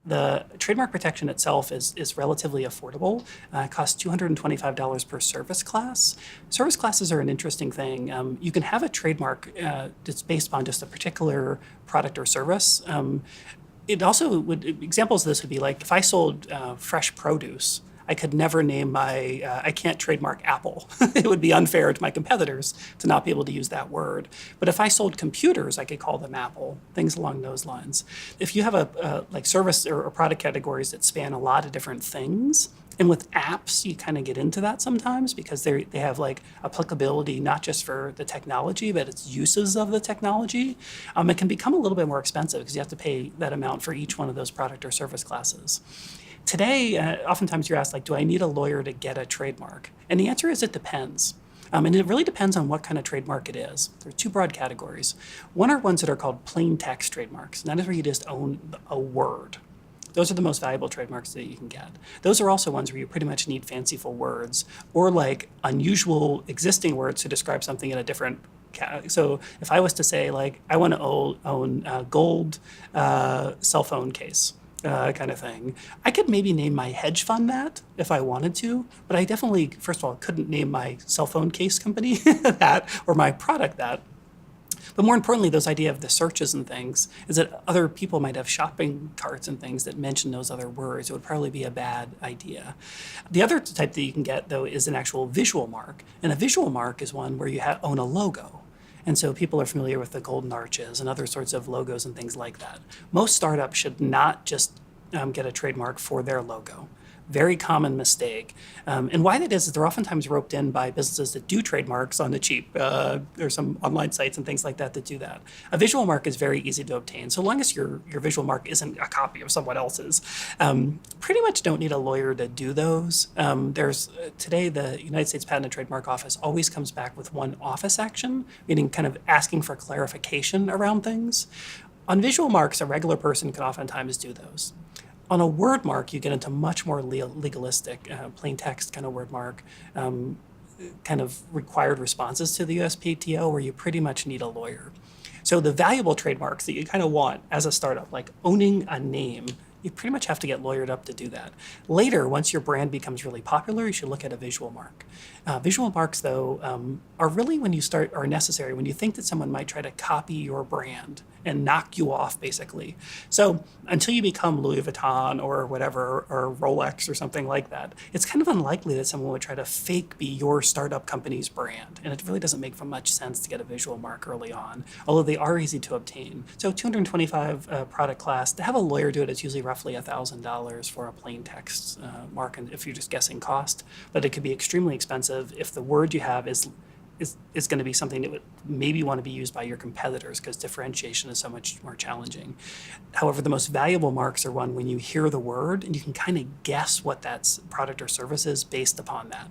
The trademark protection itself is relatively affordable. It costs $225 per service class. Service classes are an interesting thing. You can have a trademark that's based on just a particular product or service. It also examples of this would be like if I sold fresh produce, I could never name I can't trademark apple. It would be unfair to my competitors to not be able to use that word. But if I sold computers, I could call them Apple, things along those lines. If you have like service or product categories that span a lot of different things, and with apps, you kind of get into that sometimes because they have like applicability not just for the technology, but its uses of the technology. It can become a little bit more expensive because you have to pay that amount for each one of those product or service classes. Today, oftentimes you're asked, like, do I need a lawyer to get a trademark? And the answer is it depends. And it really depends on what kind of trademark it is. There are two broad categories. One are ones that are called plain text trademarks, and that is where you just own a word. Those are the most valuable trademarks that you can get. Those are also ones where you pretty much need fanciful words or like unusual existing words to describe something in a different. So if I was to say, like, I want to own a gold cell phone case, kind of thing. I could maybe name my hedge fund that if I wanted to, but I definitely, first of all, couldn't name my cell phone case company that or my product that. But more importantly, those idea of the searches and things is that other people might have shopping carts and things that mention those other words. It would probably be a bad idea. The other type that you can get, though, is an actual visual mark. And a visual mark is one where you own a logo. And so people are familiar with the golden arches and other sorts of logos and things like that. Most startups should not just get a trademark for their logo. Very common mistake. And why that is they're oftentimes roped in by businesses that do trademarks on the cheap. There's some online sites and things like that do that. A visual mark is very easy to obtain. So long as your visual mark isn't a copy of someone else's. Pretty much don't need a lawyer to do those. Today, the United States Patent and Trademark Office always comes back with one office action, meaning kind of asking for clarification around things. On visual marks, a regular person can oftentimes do those. On a word mark, you get into much more legalistic, plain text kind of word mark, kind of required responses to the USPTO where you pretty much need a lawyer. So the valuable trademarks that you kind of want as a startup, like owning a name, you pretty much have to get lawyered up to do that. Later, once your brand becomes really popular, you should look at a visual mark. Visual marks, though, are really are necessary when you think that someone might try to copy your brand and knock you off, basically. So until you become Louis Vuitton or whatever, or Rolex or something like that, it's kind of unlikely that someone would try to fake be your startup company's brand. And it really doesn't make much sense to get a visual mark early on, although they are easy to obtain. So 225 product class, to have a lawyer do it, it's usually roughly $1,000 for a plain text mark, and if you're just guessing cost. But it could be extremely expensive if the word you have is going to be something that would maybe want to be used by your competitors because differentiation is so much more challenging. However, the most valuable marks are one when you hear the word and you can kind of guess what that product or service is based upon that.